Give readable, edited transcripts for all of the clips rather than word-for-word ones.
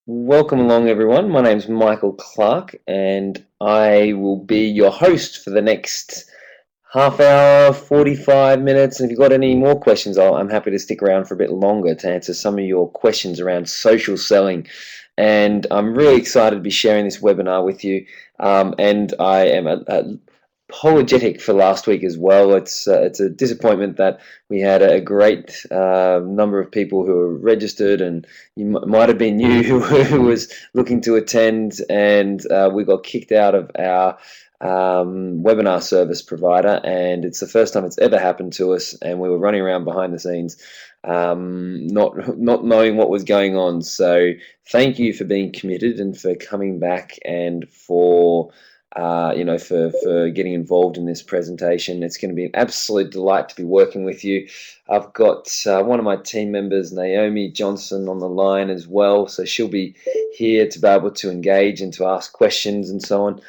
Welcome along, everyone. My name's Michael Clark, and I will be your host for the next half hour, 45 minutes. And if you've got any more questions, I'm happy to stick around for a bit longer to answer some of your questions around social selling. And I'm really excited to be sharing this webinar with you. And I am apologetic for last week as well. It's a disappointment that we had a great number of people who were registered, and might have been you who was looking to attend, and we got kicked out of our webinar service provider, and it's the first time it's ever happened to us, and we were running around behind the scenes not knowing what was going on. So thank you for being committed and for coming back, and for for getting involved in this presentation. It's going to be an absolute delight to be working with you. I've got one of my team members, Naomi Johnson, on the line as well, so she'll be here to be able to engage and to ask questions and so on.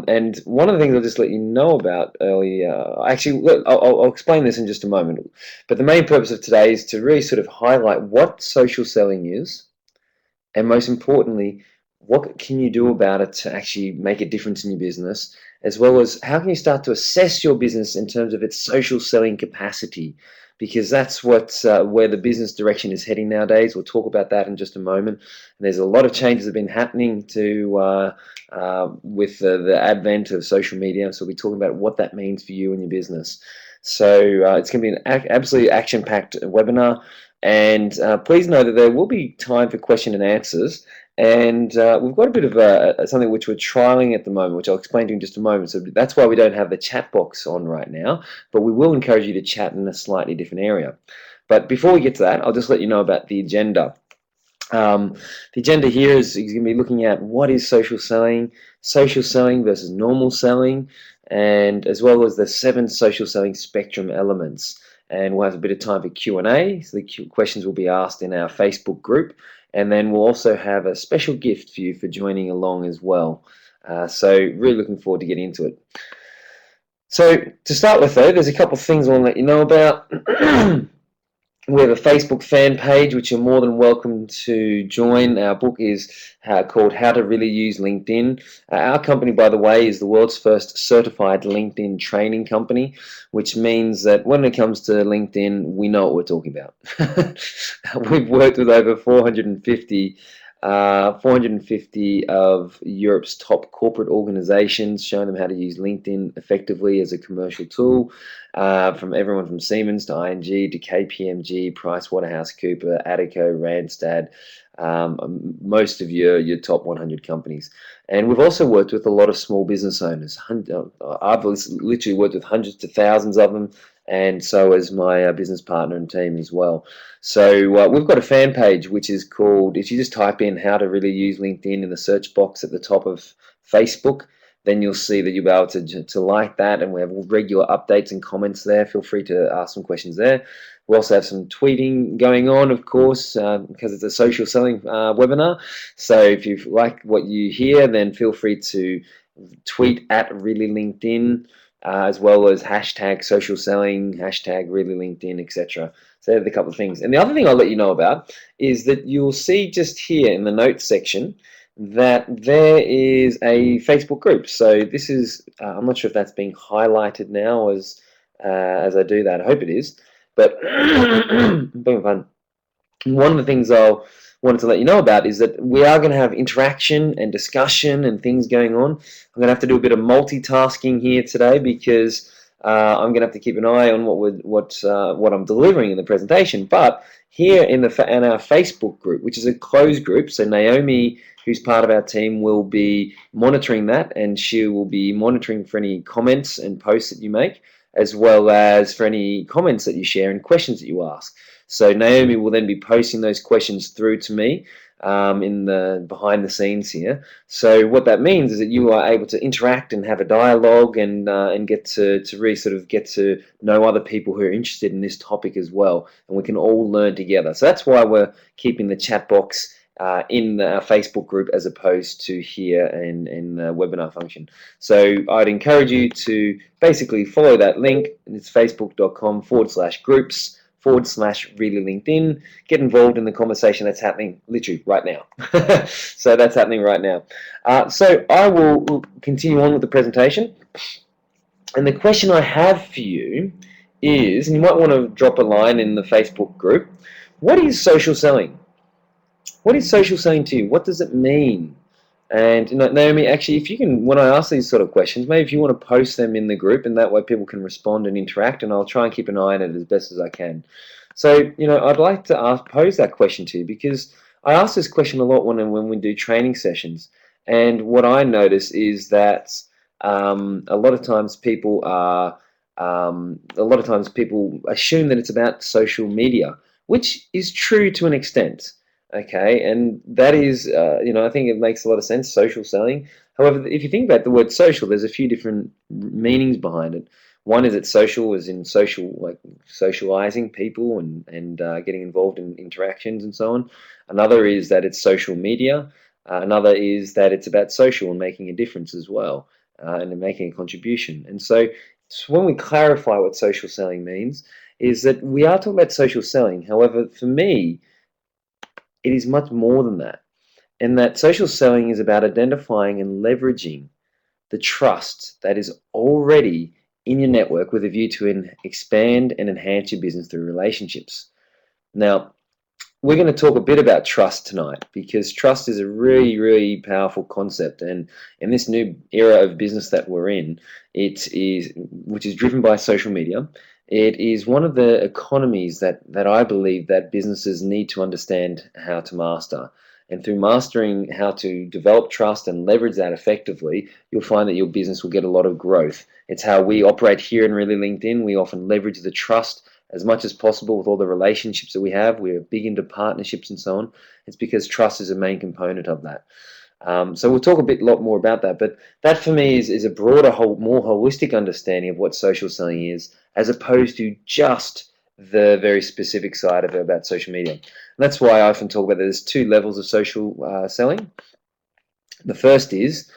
And one of the things I'll just let you know about earlier, actually, I'll explain this in just a moment, but the main purpose of today is to really sort of highlight what social selling is, and most importantly, what can you do about it to actually make a difference in your business, as well as how can you start to assess your business in terms of its social selling capacity, because that's where the business direction is heading nowadays. We'll talk about that in just a moment. And there's a lot of changes that have been happening with the advent of social media, so we'll be talking about what that means for you and your business. So it's going to be an absolutely action-packed webinar. And please know that there will be time for question and answers. And we've got a bit of something which we're trialing at the moment, which I'll explain to you in just a moment. So that's why we don't have the chat box on right now, but we will encourage you to chat in a slightly different area. But before we get to that, I'll just let you know about the agenda. The agenda here is going to be looking at what is social selling versus normal selling, and as well as the 7 social selling spectrum elements. And we'll have a bit of time for Q&A, so the questions will be asked in our Facebook group, and then we'll also have a special gift for you for joining along as well. So really looking forward to getting into it. So to start with, though, there's a couple of things I want to let you know about. We have a Facebook fan page, which you're more than welcome to join. Our book is called How to Really Use LinkedIn. Our company, by the way, is the world's first certified LinkedIn training company, which means that when it comes to LinkedIn, we know what we're talking about. We've worked with over 450 of Europe's top corporate organizations, showing them how to use LinkedIn effectively as a commercial tool, from everyone from Siemens to ING to KPMG, PricewaterhouseCoopers, Adecco, Randstad, most of your top 100 companies. And we've also worked with a lot of small business owners. I've literally worked with hundreds to thousands of them, and so has my business partner and team as well. So we've got a fan page which is called, if you just type in How to Really Use LinkedIn in the search box at the top of Facebook, then you'll see that you'll be able to like that, and we have regular updates and comments there. Feel free to ask some questions there. We also have some tweeting going on, of course, because it's a social selling webinar. So if you like what you hear, then feel free to tweet at Really LinkedIn, as well as hashtag social selling, hashtag Really LinkedIn, etc. So they're the couple of things. And the other thing I'll let you know about is that you'll see just here in the notes section that there is a Facebook group. So this is, I'm not sure if that's being highlighted now as I do that. I hope it is. But being fun. One of the things I wanted to let you know about is that we are going to have interaction and discussion and things going on. I'm going to have to do a bit of multitasking here today, because I'm going to have to keep an eye on what I'm delivering in the presentation. But here in our Facebook group, which is a closed group, so Naomi, who's part of our team, will be monitoring that, and she will be monitoring for any comments and posts that you make, as well as for any comments that you share and questions that you ask. So Naomi will then be posting those questions through to me in the behind the scenes here. So what that means is that you are able to interact and have a dialogue, and get to really sort of get to know other people who are interested in this topic as well, and we can all learn together. So that's why we're keeping the chat box in our Facebook group as opposed to here in the webinar function. So I'd encourage you to basically follow that link. It's facebook.com/groups /really LinkedIn. Get involved in the conversation that's happening literally right now. So that's happening right now. So I will continue on with the presentation. And the question I have for you is, and you might want to drop a line in the Facebook group, what is social selling? What is social selling to you? What does it mean? And Naomi, actually, if you can, when I ask these sort of questions, maybe if you want to post them in the group, and that way people can respond and interact, and I'll try and keep an eye on it as best as I can. So, I'd like to pose that question to you, because I ask this question a lot when we do training sessions, and what I notice is that a lot of times people assume that it's about social media, which is true to an extent. Okay, and that is, I think it makes a lot of sense, social selling. However, if you think about the word social, there's a few different meanings behind it. One is that social is in social, like socializing people and getting involved in interactions and so on. Another is that it's social media. Another is that it's about social and making a difference as well, and making a contribution. And so when we clarify what social selling means, is that we are talking about social selling. However, for me, it is much more than that. And that social selling is about identifying and leveraging the trust that is already in your network with a view to expand and enhance your business through relationships. Now, we're going to talk a bit about trust tonight, because trust is a really, really powerful concept. And in this new era of business that we're in, which is driven by social media, it is one of the economies that I believe that businesses need to understand how to master. And through mastering how to develop trust and leverage that effectively, you'll find that your business will get a lot of growth. It's how we operate here in Really LinkedIn. We often leverage the trust as much as possible with all the relationships that we have. We're big into partnerships and so on. It's because trust is a main component of that. So we'll talk a lot more about that, but that for me is a broader, more holistic understanding of what social selling is, as opposed to just the very specific side of it about social media. And that's why I often talk about there's two levels of social selling. The first is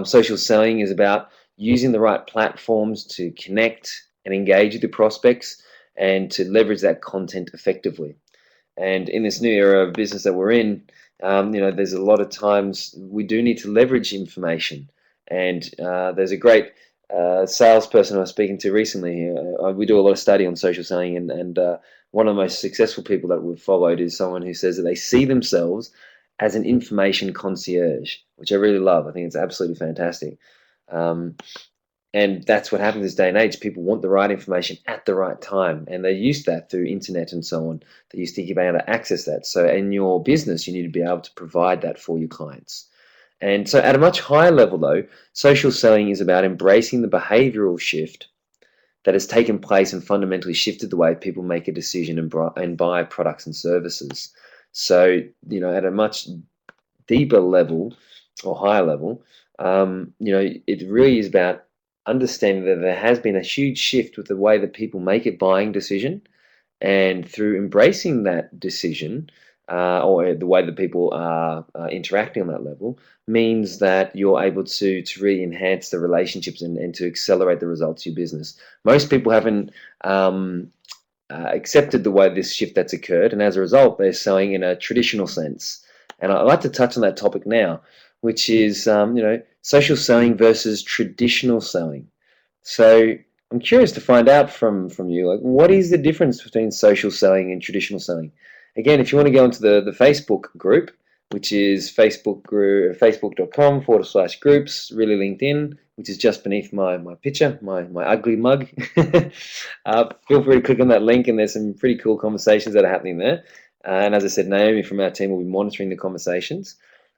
social selling is about using the right platforms to connect and engage with the prospects and to leverage that content effectively. And in this new era of business that we're in, there's a lot of times we do need to leverage information. And there's a great salesperson I was speaking to recently. We do a lot of study on social selling, and one of the most successful people that we've followed is someone who says that they see themselves as an information concierge, which I really love. I think it's absolutely fantastic. And that's what happens this day and age. People want the right information at the right time, and they use that through internet and so on. They used to be able to access that. So in your business, you need to be able to provide that for your clients. And so at a much higher level, though, social selling is about embracing the behavioral shift that has taken place and fundamentally shifted the way people make a decision and buy products and services. So, at a much deeper level or higher level, it really is about understanding that there has been a huge shift with the way that people make a buying decision, and through embracing that decision, or the way that people are interacting on that level, means that you're able to really enhance the relationships and to accelerate the results of your business. Most people haven't accepted the way this shift that's occurred, and as a result, they're selling in a traditional sense. And I'd like to touch on that topic now, which is social selling versus traditional selling. So I'm curious to find out from you, like, what is the difference between social selling and traditional selling? Again, if you want to go into the Facebook group, which is facebook.com/groups, Really LinkedIn, which is just beneath my picture, my ugly mug. Feel free to click on that link, and there's some pretty cool conversations that are happening there. And as I said, Naomi from our team will be monitoring the conversations.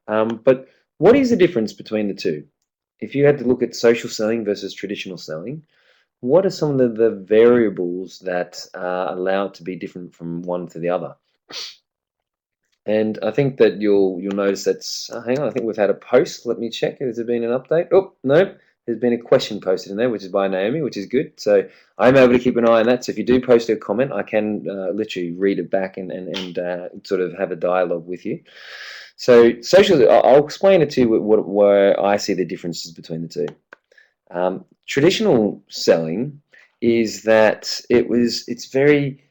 But what is the difference between the two? If you had to look at social selling versus traditional selling, what are some of the variables that allow it to be different from one to the other? And I think that you'll notice that's, hang on, I think we've had a post. Let me check. Has there been an update? Oh, no. There's been a question posted in there, which is by Naomi, which is good. So I'm able to keep an eye on that. So if you do post a comment, I can literally read it back and sort of have a dialogue with you. So social, I'll explain it to you where I see the differences between the two. Traditional selling is that it's very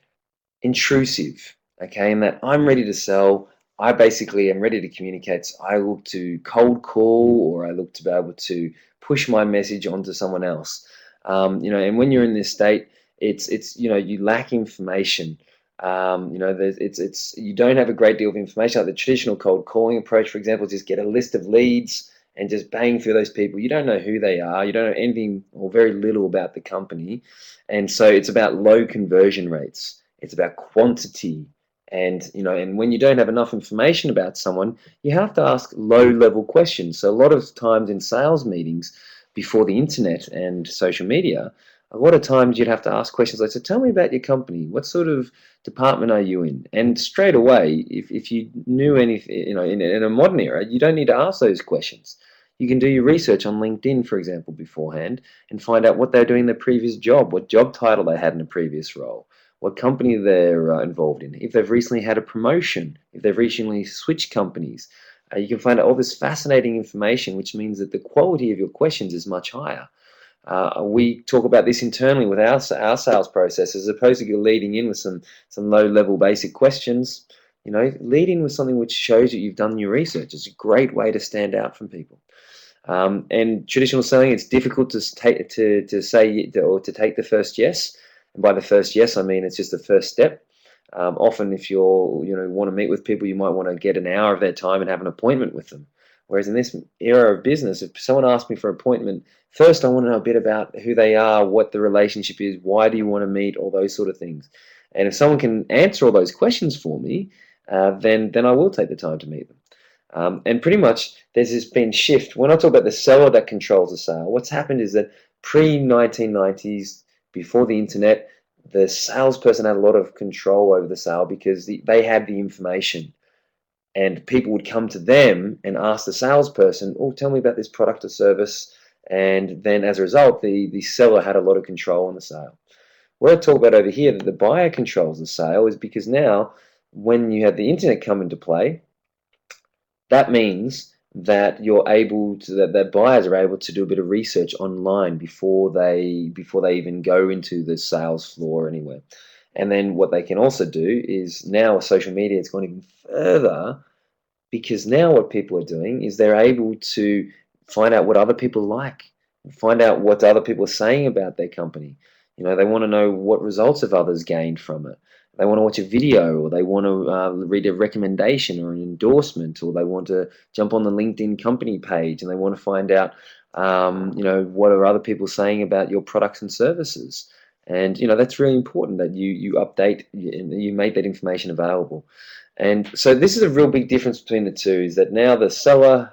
intrusive, okay, in that I'm ready to sell. I basically am ready to communicate. So I look to cold call, or I look to be able to push my message onto someone else. And when you're in this state, it's you lack information. It's you don't have a great deal of information. Like the traditional cold calling approach, for example, just get a list of leads and just bang through those people. You don't know who they are. You don't know anything or very little about the company, and so it's about low conversion rates. It's about quantity. And when you don't have enough information about someone, you have to ask low level questions. So a lot of times in sales meetings before the internet and social media, a lot of times you'd have to ask questions like, so tell me about your company. What sort of department are you in? And straight away, if you knew anything, in a modern era, you don't need to ask those questions. You can do your research on LinkedIn, for example, beforehand, and find out what they're doing in their previous job, what job title they had in a previous role, what company they're involved in, if they've recently had a promotion, if they've recently switched companies. You can find out all this fascinating information, which means that the quality of your questions is much higher. We talk about this internally with our sales process, as opposed to leading in with some low level basic questions. Lead in with something which shows that you've done your research. It's a great way to stand out from people. And traditional selling, it's difficult to take to say or to take the first yes. And by the first yes, I mean it's just the first step. Often, if you're want to meet with people, you might want to get an hour of their time and have an appointment with them. Whereas in this era of business, if someone asks me for an appointment, first I want to know a bit about who they are, what the relationship is, why do you want to meet, all those sort of things. And if someone can answer all those questions for me, then I will take the time to meet them. And pretty much there's this been shift. When I talk about the seller that controls the sale, what's happened is that pre-1990s, before the internet, the salesperson had a lot of control over the sale because they had the information, and people would come to them and ask the salesperson, oh, tell me about this product or service. And then as a result, the seller had a lot of control on the sale. What I talk about over here, that the buyer controls the sale, is because now when you have the internet come into play, that means that that buyers are able to do a bit of research online before they even go into the sales floor anywhere. And then what they can also do is, now with social media, it's gone even further, because now what people are doing is they're able to find out what other people like, find out what other people are saying about their company. They want to know what results have others gained from it. They want to watch a video, or they want to read a recommendation or an endorsement, or they want to jump on the LinkedIn company page and they want to find out, what are other people saying about your products and services. And that's really important, that you update and you make that information available. And so this is a real big difference between the two, is that now the seller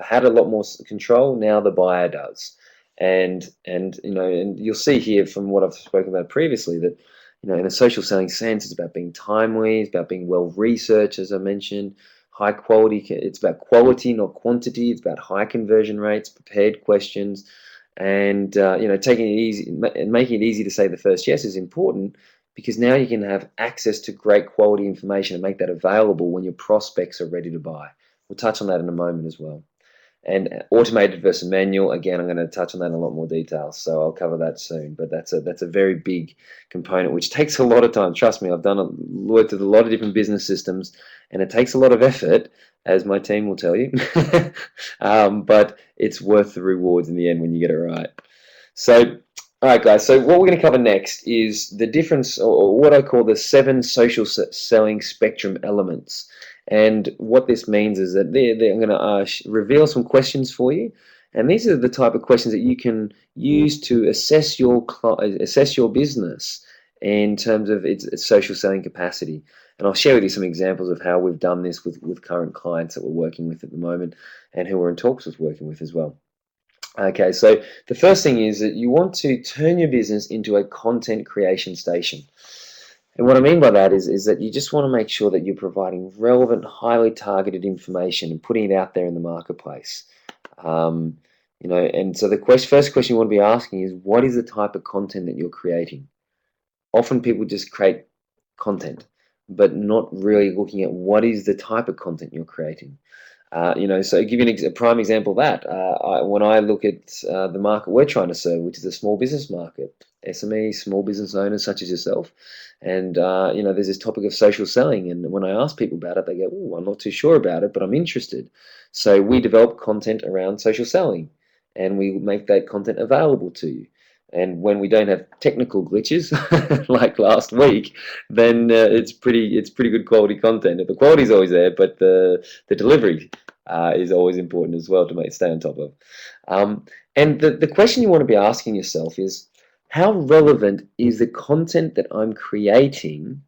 had a lot more control, now the buyer does. And you'll see here from what I've spoken about previously that, in a social selling sense, it's about being timely, it's about being well researched, as I mentioned, high quality. It's about quality, not quantity. It's about high conversion rates, prepared questions, and taking it easy and making it easy to say the first yes is important, because now you can have access to great quality information and make that available when your prospects are ready to buy. We'll touch on that in a moment as well. And automated versus manual, again, I'm going to touch on that in a lot more detail, so I'll cover that soon. But that's a very big component, which takes a lot of time. Trust me, I've worked with a lot of different business systems, and it takes a lot of effort, as my team will tell you. But it's worth the rewards in the end when you get it right. So, all right, guys. So what we're going to cover next is the difference, or what I call the 7 social selling spectrum elements. And what this means is that I'm going to reveal some questions for you, and these are the type of questions that you can use to assess your business in terms of its social selling capacity. And I'll share with you some examples of how we've done this with current clients that we're working with at the moment, and who we're in talks with working with as well. Okay, so the first thing is that you want to turn your business into a content creation station. And what I mean by that is that you just want to make sure that you're providing relevant, highly targeted information and putting it out there in the marketplace. And so the first question you want to be asking is, what is the type of content that you're creating? Often people just create content, but not really looking at what is the type of content you're creating. So I'll give you a prime example of that. When I look at the market we're trying to serve, which is a small business market, SME, small business owners such as yourself. And there's this topic of social selling, and when I ask people about it, they go, "Oh, I'm not too sure about it, but I'm interested." So we develop content around social selling, and we make that content available to you. And when we don't have technical glitches like last week, then it's pretty good quality content. The quality is always there, but the delivery is always important as well to stay on top of. Um, and the question you want to be asking yourself is, how relevant is the content that I'm creating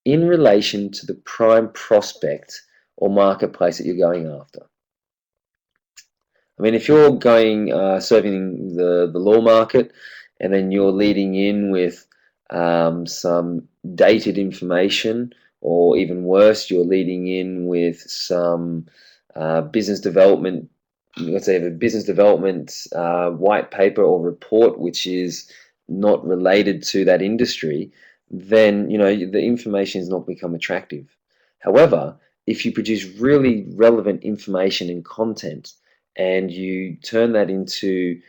in relation to the prime prospect or marketplace that you're going after? I mean, if you're going serving the law market, and then you're leading in with some dated information, or even worse, you're leading in with some business development. Let's say a business development white paper or report which is not related to that industry, then the information has not become attractive. However, if you produce really relevant information and content, and you turn that into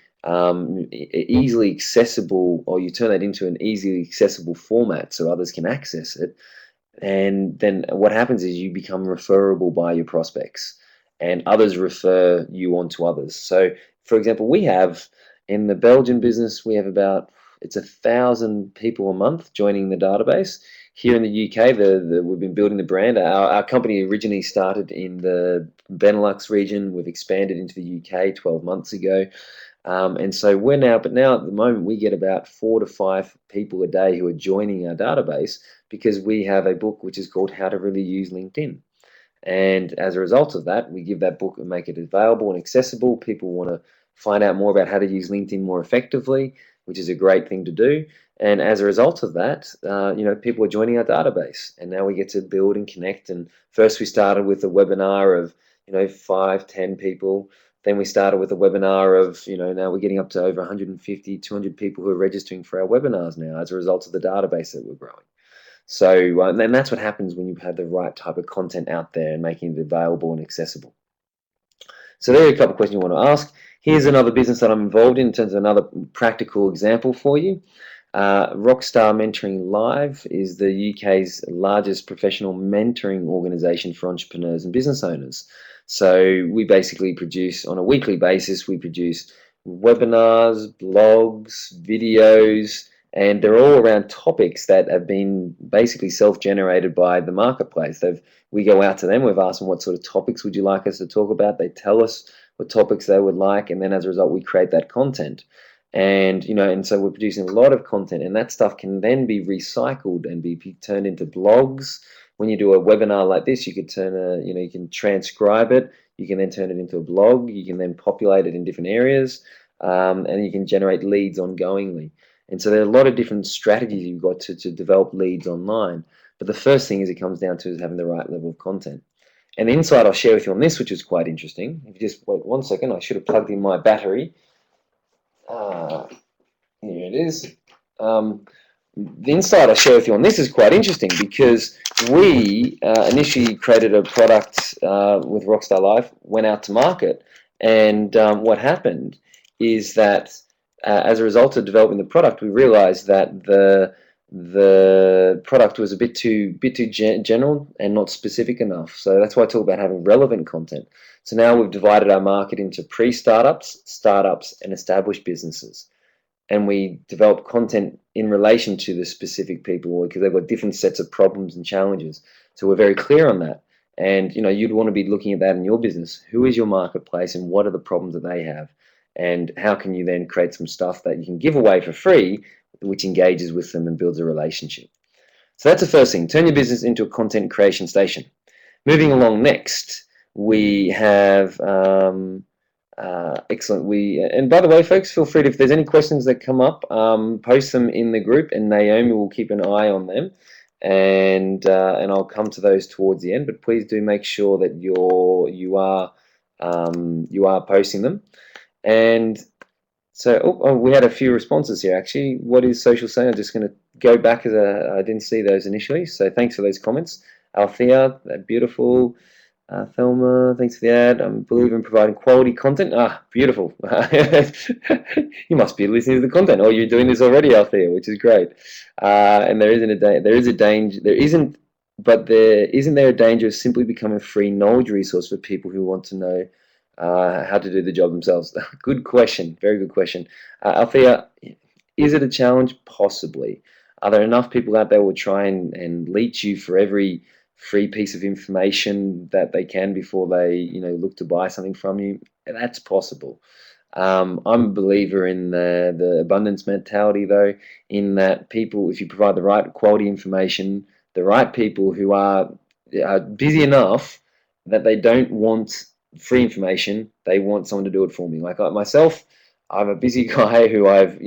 easily accessible, or you turn that into an easily accessible format so others can access it, and then what happens is you become referable by your prospects, and others refer you on to others. So, for example, we have in the Belgian business, we have about, it's 1,000 people a month joining the database. Here in the UK, we've been building the brand. Our company originally started in the Benelux region. We've expanded into the UK 12 months ago. And so but now at the moment, we get about 4 to 5 people a day who are joining our database because we have a book which is called How to Really Use LinkedIn. And as a result of that, we give that book and make it available and accessible. People want to find out more about how to use LinkedIn more effectively, which is a great thing to do. And as a result of that, people are joining our database, and now we get to build and connect. And first, we started with a webinar of 5, 10 people. Then we started with a webinar of now we're getting up to over 150, 200 people who are registering for our webinars now as a result of the database that we're growing. So, and that's what happens when you have the right type of content out there and making it available and accessible. So there are a couple of questions you want to ask. Here's another business that I'm involved in terms of another practical example for you. Rockstar Mentoring Live is the UK's largest professional mentoring organisation for entrepreneurs and business owners. So we basically produce, on a weekly basis, we produce webinars, blogs, videos, and they're all around topics that have been basically self-generated by the marketplace. We go out to them, we've asked them what sort of topics would you like us to talk about. They tell us what topics they would like, and then as a result, we create that content. And so we're producing a lot of content, and that stuff can then be recycled and be turned into blogs. When you do a webinar like this, you could you can transcribe it. You can then turn it into a blog. You can then populate it in different areas, and you can generate leads ongoingly. And so there are a lot of different strategies you've got to develop leads online. But the first thing it comes down to is having the right level of content. And the insight I'll share with you on this, which is quite interesting. If you just wait 1 second, I should have plugged in my battery. Here it is. The insight I share with you on this is quite interesting because we initially created a product with Rockstar Life, went out to market, and what happened is that as a result of developing the product, we realized that the product was a bit too general and not specific enough. So that's why I talk about having relevant content. So now we've divided our market into pre-startups, startups, and established businesses. And we develop content in relation to the specific people because they've got different sets of problems and challenges. So we're very clear on that. And you'd want to be looking at that in your business. Who is your marketplace, and what are the problems that they have? And how can you then create some stuff that you can give away for free, which engages with them and builds a relationship? So that's the first thing. Turn your business into a content creation station. Moving along next, we have excellent. And by the way, folks, feel free to, if there's any questions that come up, post them in the group, and Naomi will keep an eye on them, and I'll come to those towards the end. But please do make sure that you are posting them. And so, we had a few responses here actually. What is social selling? I'm just going to go back as I didn't see those initially. So thanks for those comments. Althea, beautiful. Thelma, thanks for the ad. I believe in providing quality content. Ah, beautiful. You must be listening to the content, or you're doing this already out there, which is great. And there is a danger. There isn't, but there a danger of simply becoming a free knowledge resource for people who want to know how to do the job themselves? Good question. Very good question. Althea, is it a challenge? Possibly. Are there enough people out there who will try and leech you for every free piece of information that they can before they, look to buy something from you? That's possible. I'm a believer in the abundance mentality, though, in that people, if you provide the right quality information, the right people who are busy enough that they don't want free information, they want someone to do it for me. Like myself, I'm a busy guy who I've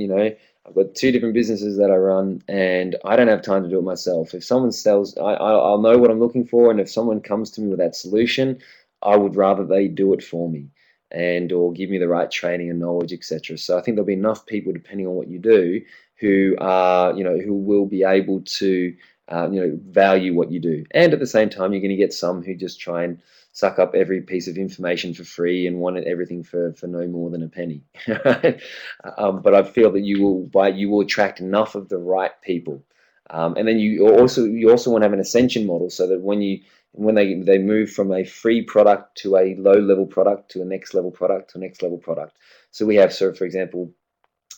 got two different businesses that I run, and I don't have time to do it myself. If someone sells, I'll know what I'm looking for, and if someone comes to me with that solution, I would rather they do it for me and or give me the right training and knowledge, etc. So I think there'll be enough people, depending on what you do, who are who will be able to value what you do. And at the same time, you're going to get some who just try and suck up every piece of information for free and want everything for no more than a penny. But I feel that you will attract enough of the right people. And then you also want to have an ascension model, so that when they move from a free product to a low level product to a next level product to a next level product. So we have, so for example,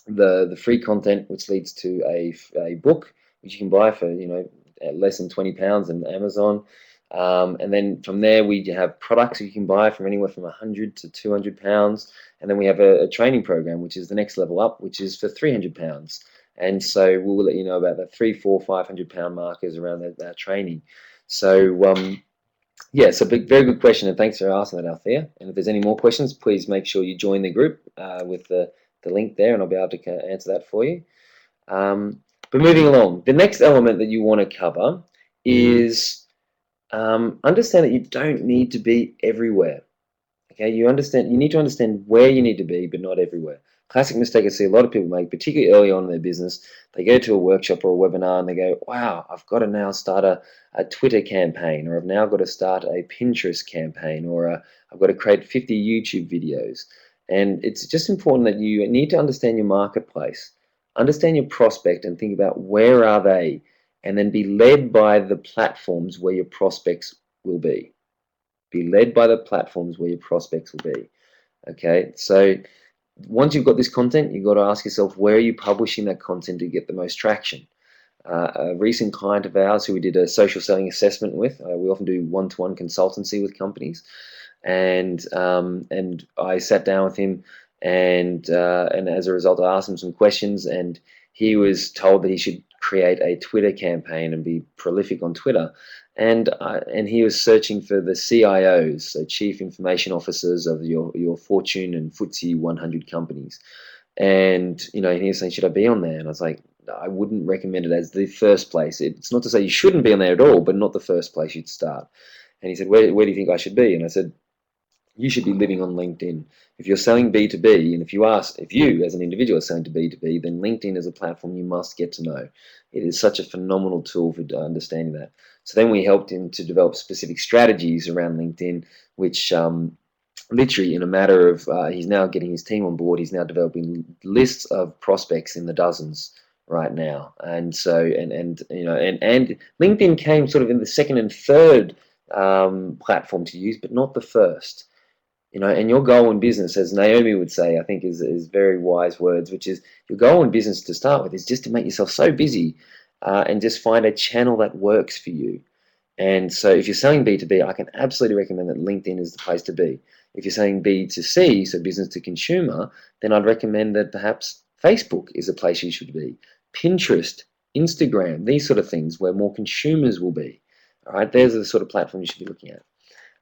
the free content, which leads to a book which you can buy for at less than £20 on Amazon. And then from there we have products you can buy from anywhere from £100 to £200. And then we have a training program, which is the next level up, which is for £300. And so we'll let you know about the £300, £400, £500 markers around that training. So yeah, so very good question, and thanks for asking that, Althea. And if there's any more questions, please make sure you join the group with the link there, and I'll be able to answer that for you. But moving along, the next element that you want to cover is understand that you don't need to be everywhere. Okay, you need to understand where you need to be, but not everywhere. Classic mistake I see a lot of people make, particularly early on in their business. They go to a workshop or a webinar and they go, wow, I've got to now start a Twitter campaign, or I've now got to start a Pinterest campaign, or I've got to create 50 YouTube videos. And it's just important that you need to understand your marketplace, understand your prospect, and think about where are they, and then be led by the platforms where your prospects will be. Be led by the platforms where your prospects will be. Okay, so once you've got this content, you've got to ask yourself, where are you publishing that content to get the most traction? A recent client of ours who we did a social selling assessment with, we often do one-to-one consultancy with companies, and I sat down with him, and as a result, I asked him some questions, and he was told that he should create a Twitter campaign and be prolific on Twitter. And he was searching for the CIOs, so Chief Information Officers of your Fortune and FTSE 100 companies. And he was saying, should I be on there? And I was like, I wouldn't recommend it as the first place. It's not to say you shouldn't be on there at all, but not the first place you'd start. And he said, where do you think I should be? And I said, you should be living on LinkedIn. If you're selling B2B, and if you as an individual are selling to B2B, then LinkedIn is a platform you must get to know. It is such a phenomenal tool for understanding that. So then we helped him to develop specific strategies around LinkedIn, which literally in a matter of, he's now getting his team on board. He's now developing lists of prospects in the dozens right now. And so, and LinkedIn came sort of in the second and third platform to use, but not the first. And your goal in business, as Naomi would say, I think is very wise words, which is your goal in business to start with is just to make yourself so busy and just find a channel that works for you. And so if you're selling B2B, I can absolutely recommend that LinkedIn is the place to be. If you're selling B2C, so business to consumer, then I'd recommend that perhaps Facebook is a place you should be. Pinterest, Instagram, these sort of things where more consumers will be. All right, there's the sort of platform you should be looking at.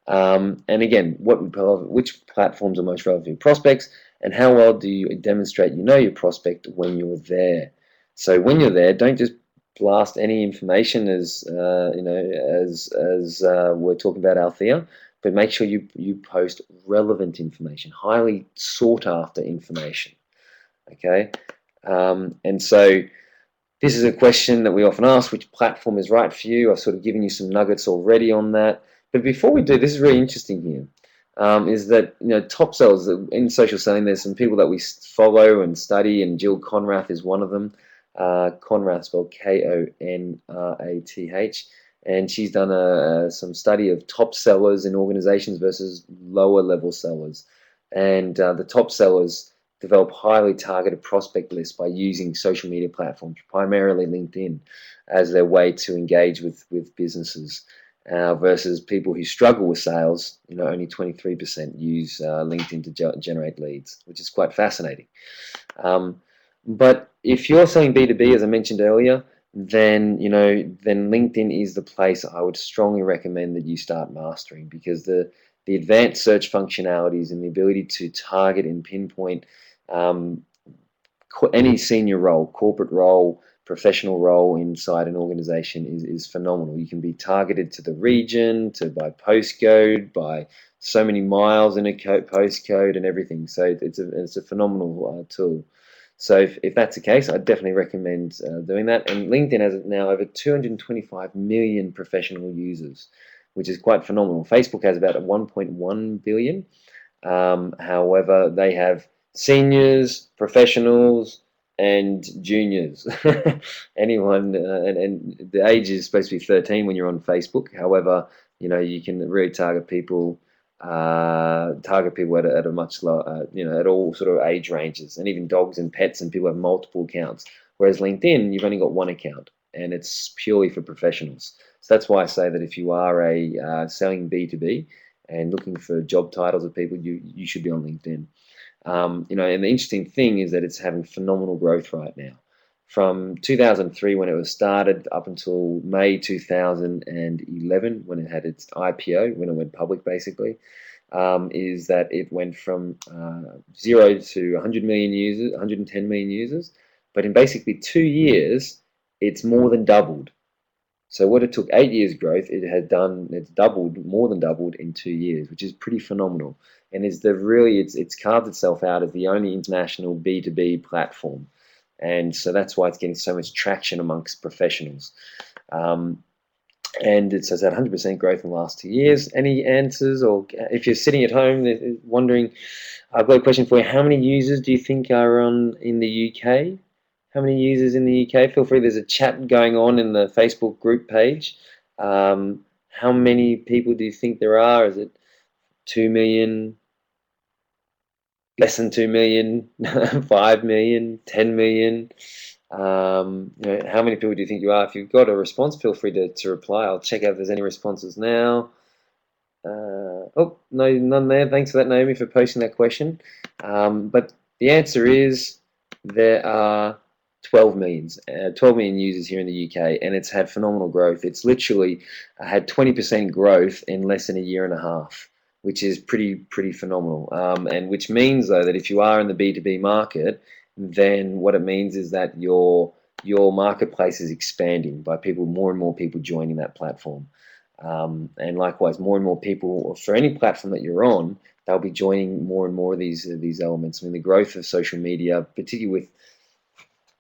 And again, which platforms are most relevant for your prospects, and how well do you demonstrate you know your prospect when you're there? So when you're there, don't just blast any information as we're talking about Althea, but make sure you post relevant information, highly sought after information. Okay, and so this is a question that we often ask: which platform is right for you? I've sort of given you some nuggets already on that. But before we do, this is really interesting here. Is that top sellers in social selling? There's some people that we follow and study, and Jill Conrath is one of them. Conrath spelled Konrath, and she's done some study of top sellers in organizations versus lower level sellers. And the top sellers develop highly targeted prospect lists by using social media platforms, primarily LinkedIn, as their way to engage with businesses. Versus people who struggle with sales, only 23% use LinkedIn to generate leads, which is quite fascinating. But if you're selling B2B, as I mentioned earlier, then LinkedIn is the place I would strongly recommend that you start mastering, because the advanced search functionalities and the ability to target and pinpoint um, any senior role, corporate role, professional role inside an organization is phenomenal. You can be targeted to the region, by postcode, by so many miles in a postcode and everything. So it's a phenomenal tool. So if that's the case, I definitely recommend doing that. And LinkedIn has now over 225 million professional users, which is quite phenomenal. Facebook has about 1.1 billion. However, they have seniors, professionals, and juniors. Anyone, and the age is supposed to be 13 when you're on Facebook. However, you can really target people at a much lower, at all sort of age ranges, and even dogs and pets, and people have multiple accounts. Whereas LinkedIn, you've only got one account, and it's purely for professionals. So that's why I say that if you are selling B2B and looking for job titles of people, you should be on LinkedIn. And the interesting thing is that it's having phenomenal growth right now. From 2003, when it was started, up until May 2011, when it had its IPO, when it went public, basically, is that it went from 0 to 100 million users, 110 million users. But in basically 2 years, it's more than doubled. So what it took 8 years growth, it's doubled, more than doubled in 2 years, which is pretty phenomenal. And it's carved itself out as the only international B2B platform. And so that's why it's getting so much traction amongst professionals. And it says that 100% growth in the last 2 years. Any answers? Or if you're sitting at home wondering, I've got a question for you. How many users do you think are in the UK? How many users in the UK? Feel free. There's a chat going on in the Facebook group page. How many people do you think there are? Is it 2 million, less than 2 million, 5 million, 10 million? How many people do you think you are? If you've got a response, feel free to reply. I'll check out if there's any responses now. Oh, no, none there. Thanks for that, Naomi, for posting that question. But the answer is there are 12 million users here in the UK, and it's had phenomenal growth. It's literally had 20% growth in less than a year and a half, which is pretty phenomenal. And which means, though, that if you are in the B2B market, then what it means is that your marketplace is expanding by more and more people joining that platform. And likewise, more and more people, for any platform that you're on, they'll be joining more and more of these elements. I mean, the growth of social media, particularly with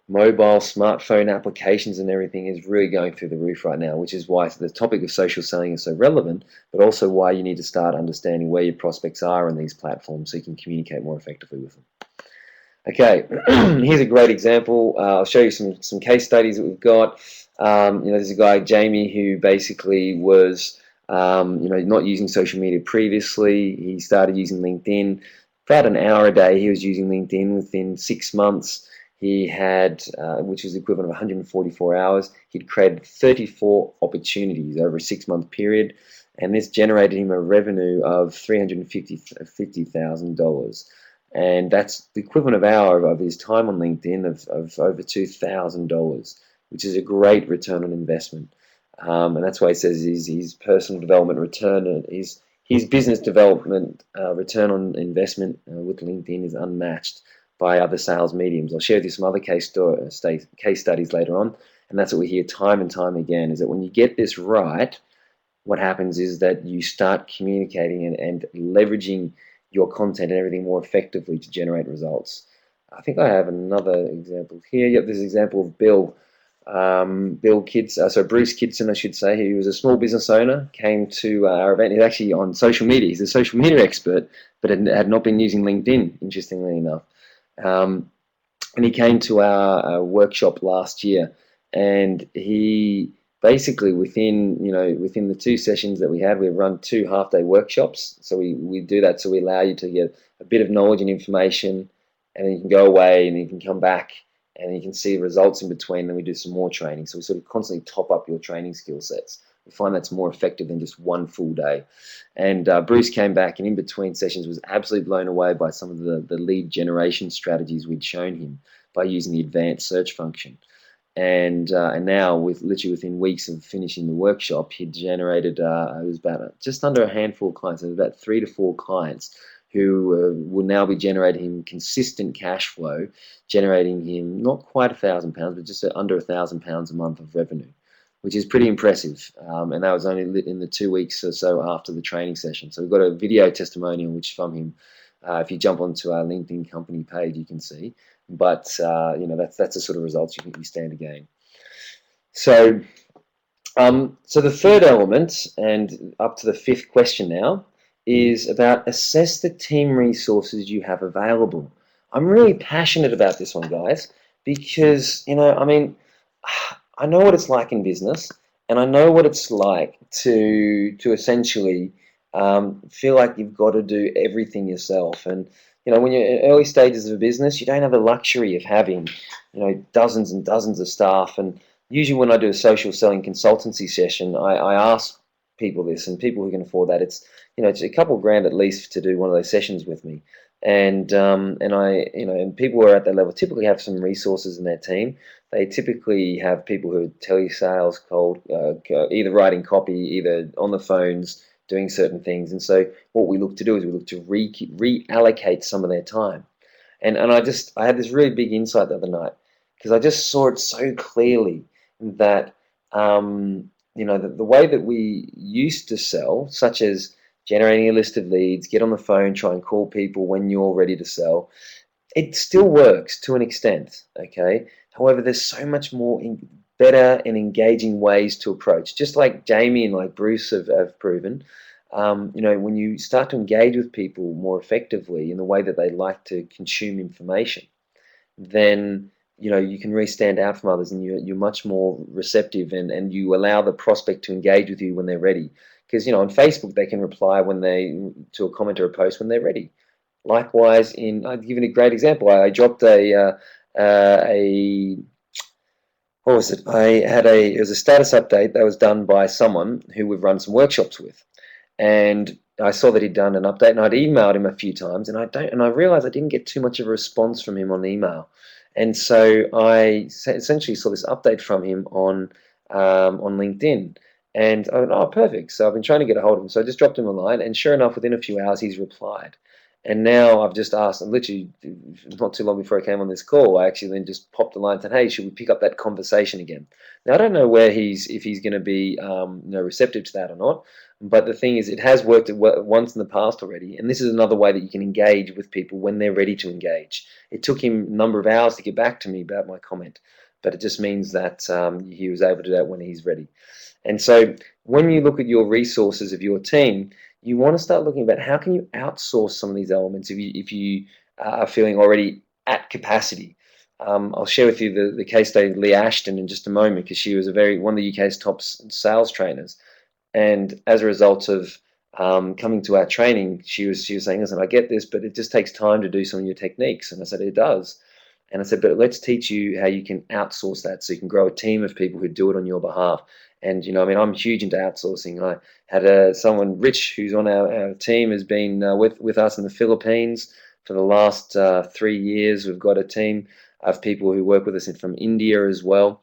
mobile, smartphone applications and everything, is really going through the roof right now, which is why the topic of social selling is so relevant, but also why you need to start understanding where your prospects are on these platforms so you can communicate more effectively with them. Okay, here's a great example. I'll show you some case studies that we've got. There's a guy, Jamie, who basically was not using social media previously. He started using LinkedIn. About an hour a day he was using LinkedIn. Within 6 months, he had, which is the equivalent of 144 hours, he'd created 34 opportunities over a 6-month period, and this generated him a revenue of $350,000. And that's the equivalent of his time on LinkedIn of over $2,000, which is a great return on investment. And that's why he says his personal development return, his business development return on investment with LinkedIn is unmatched by other sales mediums. I'll share with you some other case studies later on, and that's what we hear time and time again, is that when you get this right, what happens is that you start communicating and leveraging your content and everything more effectively to generate results. I think I have another example here. Yep, there's an example of Bill. Bruce Kidson, I should say, he was a small business owner, came to our event. He's actually on social media. He's a social media expert, but had not been using LinkedIn, interestingly enough. Um, and he came to our workshop last year, and he basically within the 2 sessions that we had, we run 2 half-day workshops. So we do that, so we allow you to get a bit of knowledge and information, and then you can go away and you can come back and you can see results in between. Then we do some more training, so we sort of constantly top up your training skill sets. We find that's more effective than just one full day. And Bruce came back, and in between sessions was absolutely blown away by some of the lead generation strategies we'd shown him by using the advanced search function. And now, literally within weeks of finishing the workshop, he'd generated it was about just under a handful of clients, about 3 to 4 clients who will now be generating him consistent cash flow, generating him not quite £1,000, but just under £1,000 a month of revenue, which is pretty impressive. And that was only in the 2 weeks or so after the training session. So we've got a video testimonial which from him. If you jump onto our LinkedIn company page, you can see. But that's the sort of results you stand to gain. So, so the third element, and up to the 5th question now, is about assess the team resources you have available. I'm really passionate about this one, guys, because I know what it's like in business, and I know what it's like to essentially feel like you've got to do everything yourself. And when you're in early stages of a business, you don't have the luxury of having dozens and dozens of staff. And usually when I do a social selling consultancy session, I ask people this, and people who can afford that, it's a couple of grand at least to do one of those sessions with me. And people who are at that level typically have some resources in their team. They typically have people who are telesales, either writing copy, either on the phones, doing certain things. And so what we look to do is we look to reallocate some of their time. And I had this really big insight the other night, because I just saw it so clearly that the way that we used to sell, such as generating a list of leads, get on the phone, try and call people when you're ready to sell, it still works to an extent, okay? However, there's so much more better and engaging ways to approach. Just like Jamie and like Bruce have proven, when you start to engage with people more effectively in the way that they like to consume information, then you can really stand out from others, and you're much more receptive, and you allow the prospect to engage with you when they're ready. Because on Facebook they can reply to a comment or a post when they're ready. Likewise, I'll give you a great example. I dropped what was it? It was a status update that was done by someone who we've run some workshops with, and I saw that he'd done an update, and I'd emailed him a few times, and I realized I didn't get too much of a response from him on email, and so I essentially saw this update from him on LinkedIn, and I went, oh, perfect. So I've been trying to get a hold of him, so I just dropped him a line, and sure enough, within a few hours, he's replied. And now I've just asked, and literally not too long before I came on this call, I actually then just popped a line and said, hey, should we pick up that conversation again? Now, I don't know if he's going to be receptive to that or not, but the thing is, it has worked once in the past already, and this is another way that you can engage with people when they're ready to engage. It took him a number of hours to get back to me about my comment, but it just means that he was able to do that when he's ready. And so when you look at your resources of your team, you want to start looking about how can you outsource some of these elements if you are feeling already at capacity. I'll share with you the case study of Leah Ashton in just a moment, because she was one of the UK's top sales trainers. And as a result of coming to our training, she was saying, listen, I get this, but it just takes time to do some of your techniques. And I said, it does. And I said, but let's teach you how you can outsource that, so you can grow a team of people who do it on your behalf. And I'm huge into outsourcing. I had someone, Rich, who's on our team, has been with us in the Philippines for the last 3 years. We've got a team of people who work with us from India as well,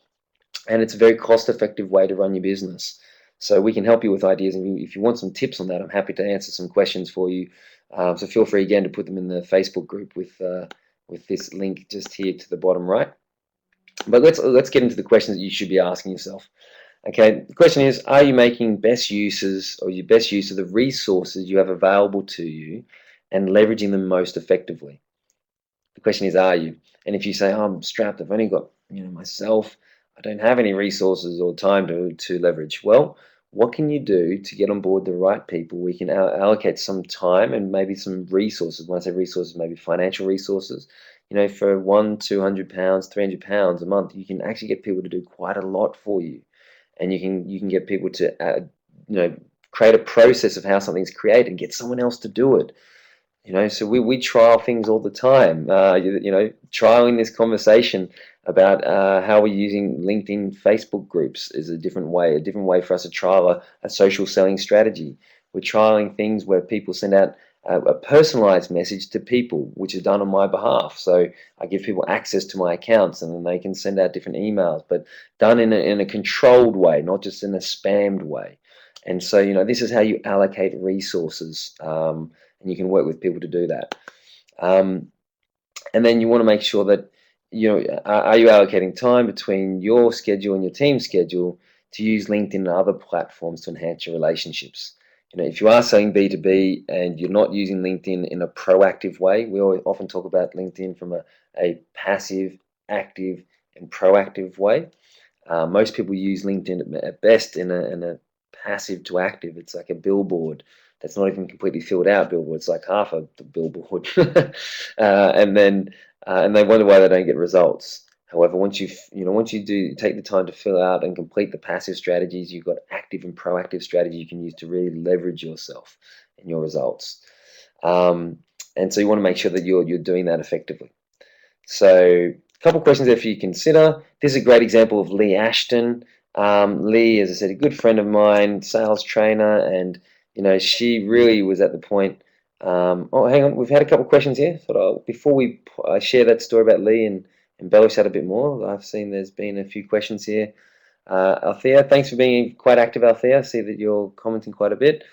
and it's a very cost-effective way to run your business. So we can help you with ideas, and if you want some tips on that, I'm happy to answer some questions for you. So feel free again to put them in the Facebook group with this link just here to the bottom right. But let's get into the questions that you should be asking yourself. Okay, the question is, are you making your best use of the resources you have available to you and leveraging them most effectively? The question is, are you? And if you say, oh, I'm strapped, I've only got myself, I don't have any resources or time to leverage. Well, what can you do to get on board the right people? We can allocate some time and maybe some resources. When I say resources, maybe financial resources. For £100, £200, £300 a month, you can actually get people to do quite a lot for you, and you can get people to you know create a process of how something's created and get someone else to do it. So we trial things all the time. Trialing this conversation about how we're using LinkedIn Facebook groups is a different way for us to trial a social selling strategy. We're trialing things where people send out a personalized message to people, which is done on my behalf. So I give people access to my accounts, and then they can send out different emails, but done in a controlled way, not just in a spammed way. And so, this is how you allocate resources. And you can work with people to do that. Um, and then you want to make sure that are you allocating time between your schedule and your team's schedule to use LinkedIn and other platforms to enhance your relationships. If you are selling B2B and you're not using LinkedIn in a proactive way, we often talk about LinkedIn from a passive, active, and proactive way. Most people use LinkedIn at best in a passive to active. It's like a billboard that's not even completely filled out billboard. It's like half of the billboard, and they wonder why they don't get results. However, once you do take the time to fill out and complete the passive strategies, you've got active and proactive strategy you can use to really leverage yourself and your results. And so you want to make sure that you're doing that effectively. So a couple of questions there for you to consider. This is a great example of Lee Ashton. Lee, as I said, a good friend of mine, sales trainer, and she really was at the point. Oh, hang on, we've had a couple of questions here. Before I share that story about Lee and embellish that a bit more, I've seen there's been a few questions here. Althea, thanks for being quite active, Althea. I see that you're commenting quite a bit.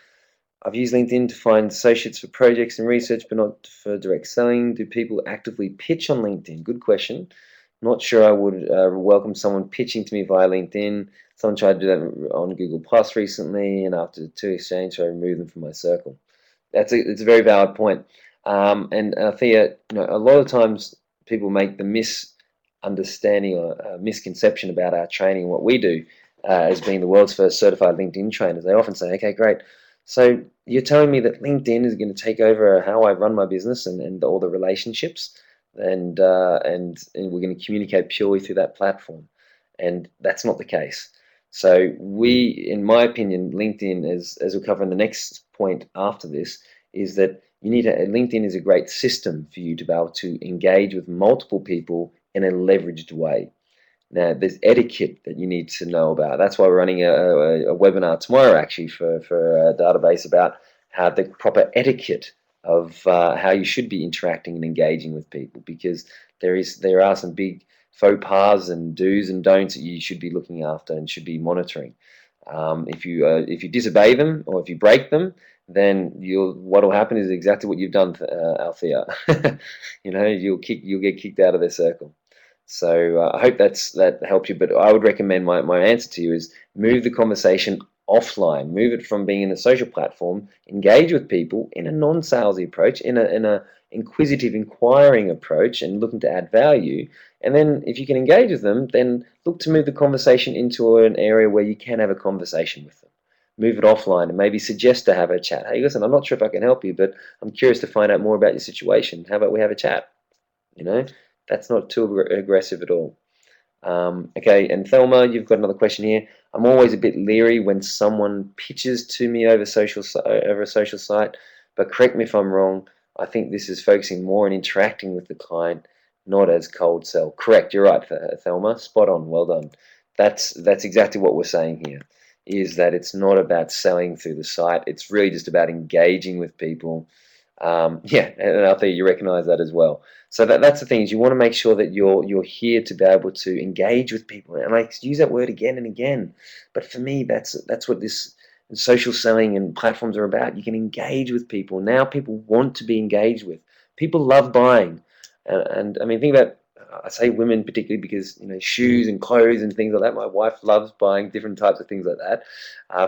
I've used LinkedIn to find associates for projects and research, but not for direct selling. Do people actively pitch on LinkedIn? Good question. Not sure I would welcome someone pitching to me via LinkedIn. Someone tried to do that on Google Plus recently, and after 2 exchanges, I removed them from my circle. It's a very valid point. And Thea, a lot of times people make the misunderstanding or misconception about our training, what we do, as being the world's first certified LinkedIn trainers. They often say, "Okay, great. So you're telling me that LinkedIn is going to take over how I run my business and all the relationships, and we're going to communicate purely through that platform," and that's not the case. So in my opinion, LinkedIn, as we'll cover in the next point after this, is that LinkedIn is a great system for you to be able to engage with multiple people in a leveraged way. Now, there's etiquette that you need to know about. That's why we're running a webinar tomorrow, actually, for a database about how the proper etiquette of how you should be interacting and engaging with people, because there are some big faux pas and do's and don'ts that you should be looking after and should be monitoring. If you disobey them or if you break them, then what will happen is exactly what you've done, Althea. You'll get kicked out of their circle. So I hope that helped you. But I would recommend my answer to you is move the conversation offline. Move it from being in a social platform. Engage with people in a non-salesy approach, in a inquisitive, inquiring approach, and looking to add value. And then if you can engage with them, then look to move the conversation into an area where you can have a conversation with them. Move it offline and maybe suggest to have a chat. Hey, listen, I'm not sure if I can help you, but I'm curious to find out more about your situation. How about we have a chat? That's not too aggressive at all. Okay, and Thelma, you've got another question here. I'm always a bit leery when someone pitches to me over a social site, but correct me if I'm wrong. I think this is focusing more on interacting with the client, not as cold sell. Correct, you're right, Thelma. Spot on. Well done. That's exactly what we're saying here. Is that it's not about selling through the site. It's really just about engaging with people. Yeah, and I think you recognise that as well. So that's the thing, is you want to make sure that you're here to be able to engage with people. And I use that word again and again. But for me, that's what this social selling and platforms are about. You can engage with people. Now people want to be engaged with. People love buying. And I mean, think about, I say women particularly because, shoes and clothes and things like that. My wife loves buying different types of things like that.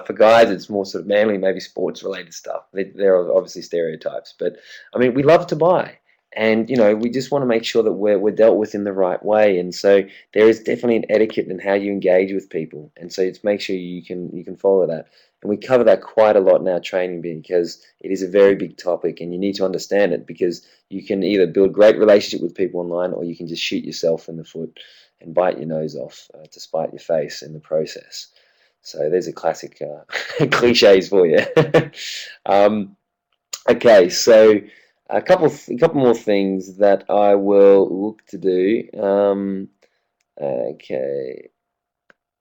For guys, it's more sort of manly, maybe sports related stuff. There are obviously stereotypes. But I mean, we love to buy. And we just want to make sure that we're dealt with in the right way. And so there is definitely an etiquette in how you engage with people, and so it's make sure you can follow that. And we cover that quite a lot in our training because it is a very big topic, and you need to understand it, because you can either build great relationship with people online, or you can just shoot yourself in the foot and bite your nose off to spite your face in the process. So there's a classic cliches for you. um, Okay, so a couple more things that I will look to do. Okay,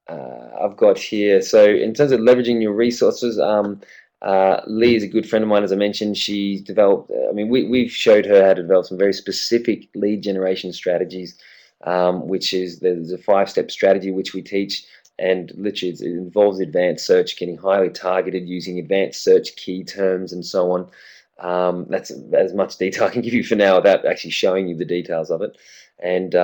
I've got here. So in terms of leveraging your resources, Lee is a good friend of mine, as I mentioned. She's developed. I mean, we've showed her how to develop some very specific lead generation strategies, which is there's a 5-step strategy which we teach. And literally, it involves advanced search, getting highly targeted using advanced search key terms and so on. That's as much detail I can give you for now without actually showing you the details of it. And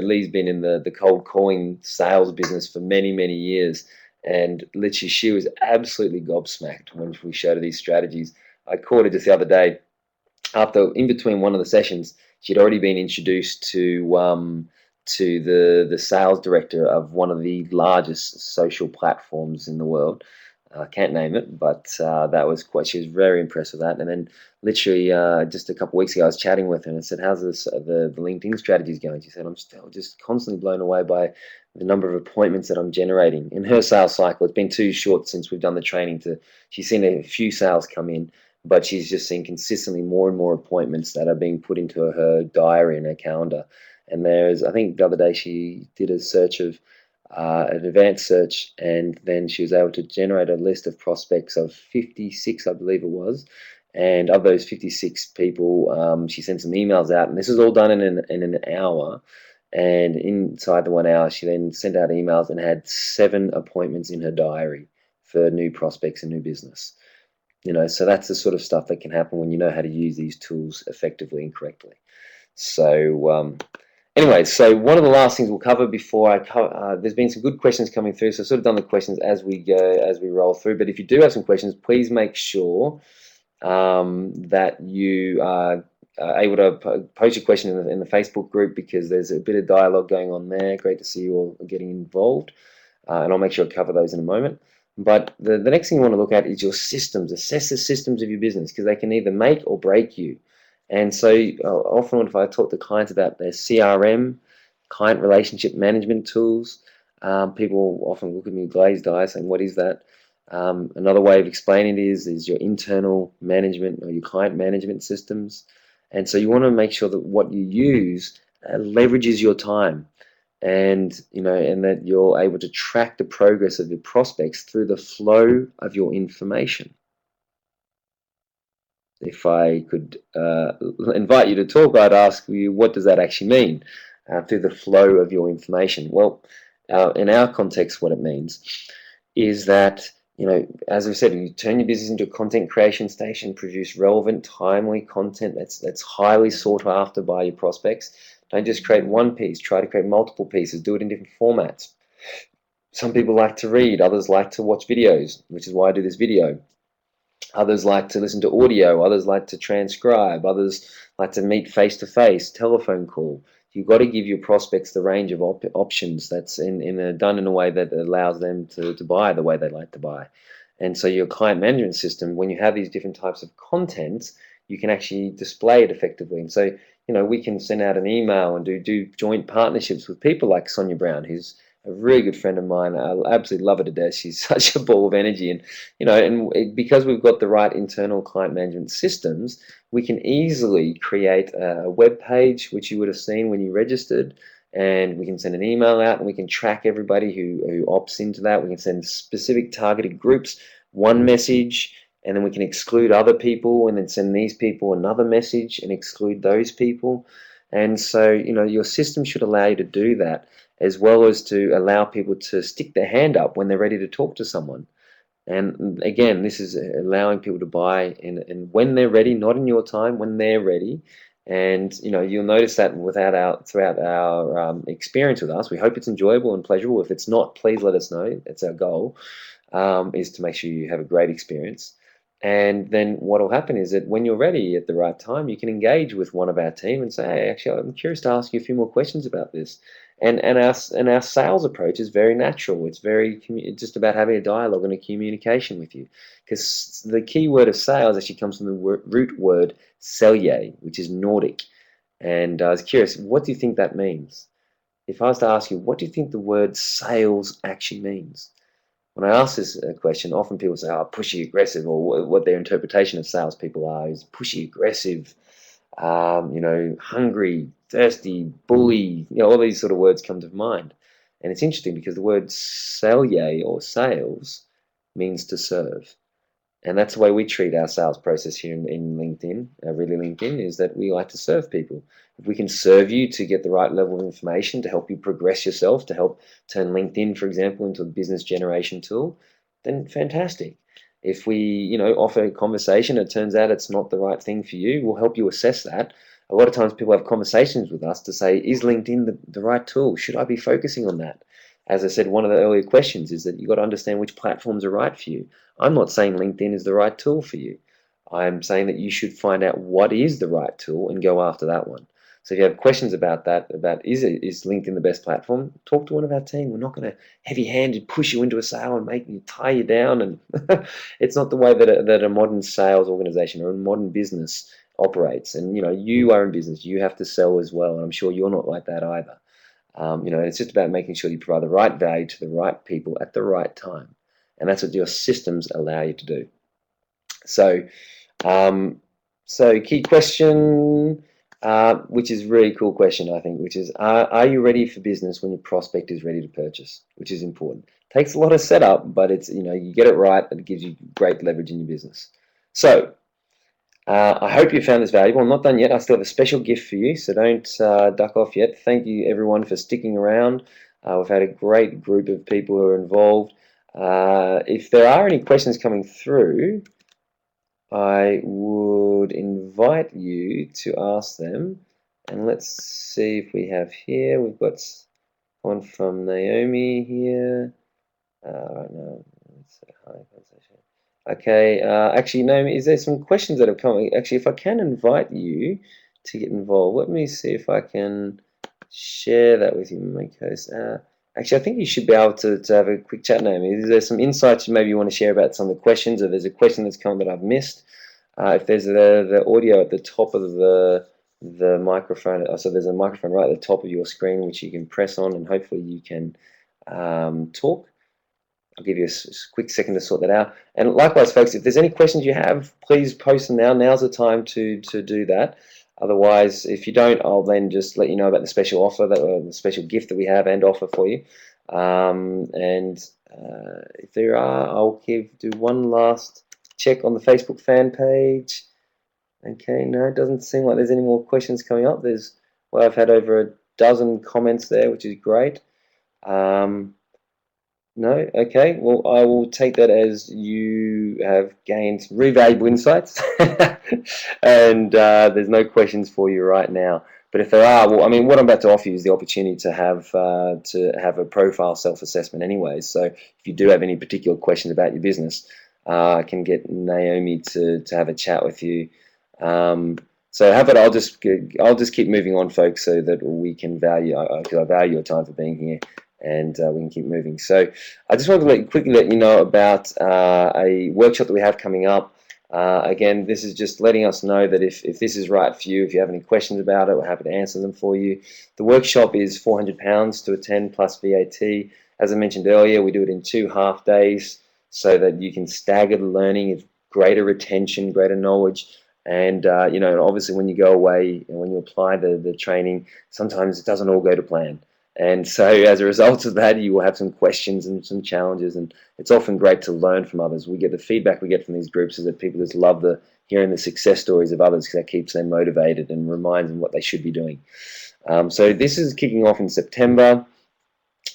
Lee's been in the cold calling sales business for many, many years. And literally, she was absolutely gobsmacked when we showed her these strategies. I caught her just the other day after, in between one of the sessions. She'd already been introduced to the sales director of one of the largest social platforms in the world. I can't name it, but that was quite. She was very impressed with that. And then, literally, just a couple of weeks ago, I was chatting with her and I said, "How's this the LinkedIn strategies going?" She said, "I'm still just constantly blown away by the number of appointments that I'm generating in her sales cycle. It's been too short since we've done the training to. She's seen a few sales come in, but she's just seeing consistently more and more appointments that are being put into her diary and her calendar. And I think the other day she did a search of an advanced search, and then she was able to generate a list of prospects of 56, I believe it was. And of those 56 people, she sent some emails out, and this is all done in an hour. And inside the 1 hour, she then sent out emails and had 7 appointments in her diary for new prospects and new business. So that's the sort of stuff that can happen when you know how to use these tools effectively and correctly. So anyway, so one of the last things we'll cover before I cover, there's been some good questions coming through, so I've sort of done the questions as we go, as we roll through. But if you do have some questions, please make sure that you are able to post your question in the Facebook group, because there's a bit of dialogue going on there. Great to see you all getting involved. And I'll make sure to cover those in a moment. But the next thing you want to look at is your systems. Assess the systems of your business, because they can either make or break you. And so often if I talk to clients about their CRM, client relationship management tools, people often look at me with glazed eyes saying, "What is that?" Another way of explaining it is your internal management or your client management systems. And so you want to make sure that what you use leverages your time, and that you're able to track the progress of your prospects through the flow of your information. If I could invite you to talk, I'd ask you, what does that actually mean, through the flow of your information? Well, in our context, what it means is that, as we said, you turn your business into a content creation station, produce relevant, timely content that's highly sought after by your prospects. Don't just create one piece, try to create multiple pieces, do it in different formats. Some people like to read, others like to watch videos, which is why I do this video. Others like to listen to audio, others like to transcribe, others like to meet face to face, telephone call. You've got to give your prospects the range of options that's done in a way that allows them to buy the way they like to buy. And so your client management system, when you have these different types of content, you can actually display it effectively. And so, we can send out an email and do joint partnerships with people like Sonia Brown, who's a really good friend of mine. I absolutely love her to death. She's such a ball of energy, and because we've got the right internal client management systems, we can easily create a web page, which you would have seen when you registered, and we can send an email out, and we can track everybody who opts into that. We can send specific targeted groups one message, and then we can exclude other people, and then send these people another message and exclude those people. And so, your system should allow you to do that, as well as to allow people to stick their hand up when they're ready to talk to someone. And again, this is allowing people to buy in when they're ready, not in your time, when they're ready. And you'll notice that throughout our experience with us. We hope it's enjoyable and pleasurable. If it's not, please let us know. That's our goal, is to make sure you have a great experience. And then what will happen is that when you're ready at the right time, you can engage with one of our team and say, "Hey, actually, I'm curious to ask you a few more questions about this." And our sales approach is very natural. It's it's just about having a dialogue and a communication with you, because the key word of sales actually comes from the root word "selje," which is Nordic. And I was curious, what do you think that means? If I was to ask you, what do you think the word sales actually means? When I ask this question, often people say, "Oh, pushy, aggressive," or what their interpretation of salespeople are is pushy, aggressive, hungry, thirsty, bully. All these sort of words come to mind. And it's interesting because the word "selye" or sales means to serve. And that's the way we treat our sales process here in LinkedIn, Really LinkedIn, is that we like to serve people. If we can serve you to get the right level of information to help you progress yourself, to help turn LinkedIn, for example, into a business generation tool, then fantastic. If we, offer a conversation, it turns out it's not the right thing for you, we'll help you assess that. A lot of times people have conversations with us to say, is LinkedIn the right tool? Should I be focusing on that? As I said, one of the earlier questions is that you've got to understand which platforms are right for you. I'm not saying LinkedIn is the right tool for you. I'm saying that you should find out what is the right tool and go after that one. So if you have questions about that, about is LinkedIn the best platform, talk to one of our team. We're not going to heavy-handed push you into a sale and make you tie you down. And it's not the way that a modern sales organization or a modern business operates. And you are in business. You have to sell as well. And I'm sure you're not like that either. It's just about making sure you provide the right value to the right people at the right time. And that's what your systems allow you to do. So, um, key question, which is a really cool question, I think, which is, are you ready for business when your prospect is ready to purchase? Which is important. Takes a lot of setup, but it's, you get it right, and it gives you great leverage in your business. So, I hope you found this valuable. I'm not done yet. I still have a special gift for you, so don't duck off yet. Thank you, everyone, for sticking around. We've had a great group of people who are involved. If there are any questions coming through, I would invite you to ask them. And let's see if we have here. We've got one from Naomi here. Right now, let's say hi. Okay, actually, Naomi, is there some questions that have come? Actually, if I can invite you to get involved, let me see if I can share that with you, Makos. Actually, I think you should be able to have a quick chat, Naomi. Is there some insights maybe you want to share about some of the questions, or there's a question that's come that I've missed? If there's the audio at the top of the microphone, so there's a microphone right at the top of your screen which you can press on, and hopefully you can talk. I'll give you a quick second to sort that out. And likewise, folks, if there's any questions you have, please post them now. Now's the time to do that. Otherwise, if you don't, I'll then just let you know about the special offer, the special gift that we have and offer for you. If there are, I'll do one last check on the Facebook fan page. Okay, no, it doesn't seem like there's any more questions coming up. I've had over a dozen comments there, which is great. No? Okay. Well, I will take that as you have gained some really valuable insights. And there's no questions for you right now. But if there are, well, I mean, what I'm about to offer you is the opportunity to have a profile self-assessment anyways. So if you do have any particular questions about your business, I can get Naomi to have a chat with you. So how about I'll just keep moving on, folks, so that we can because I value your time for being here, and we can keep moving. So I just wanted to quickly let you know about a workshop that we have coming up. Again, this is just letting us know that if this is right for you, if you have any questions about it, we're happy to answer them for you. The workshop is £400 to attend plus VAT. As I mentioned earlier, we do it in 2 half days so that you can stagger the learning, greater retention, greater knowledge. And obviously when you go away and when you apply the training, sometimes it doesn't all go to plan. And so as a result of that, you will have some questions and some challenges, and it's often great to learn from others. We get the feedback we get from these groups is that people just love hearing the success stories of others, because that keeps them motivated and reminds them what they should be doing. So this is kicking off in September,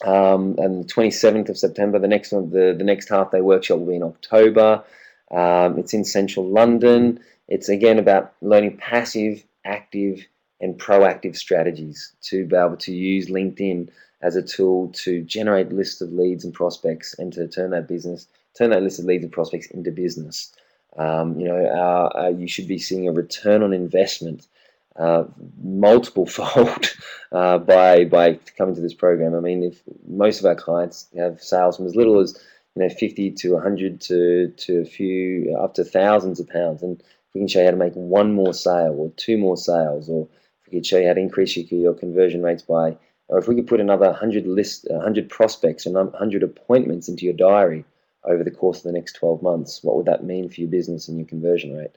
and the 27th of September. The next one, the next half-day workshop will be in October. It's in central London. It's again about learning passive, active, and proactive strategies to be able to use LinkedIn as a tool to generate lists of leads and prospects, and to turn that list of leads and prospects into business. You should be seeing a return on investment uh, multiple fold by coming to this program. I mean, if most of our clients have sales from as little as 50 to 100 to a few up to thousands of pounds, and if we can show you how to make one more sale or two more sales, or if we could show you how to increase your conversion rates by, or if we could put another 100 prospects and 100 appointments into your diary over the course of the next 12 months, what would that mean for your business and your conversion rate?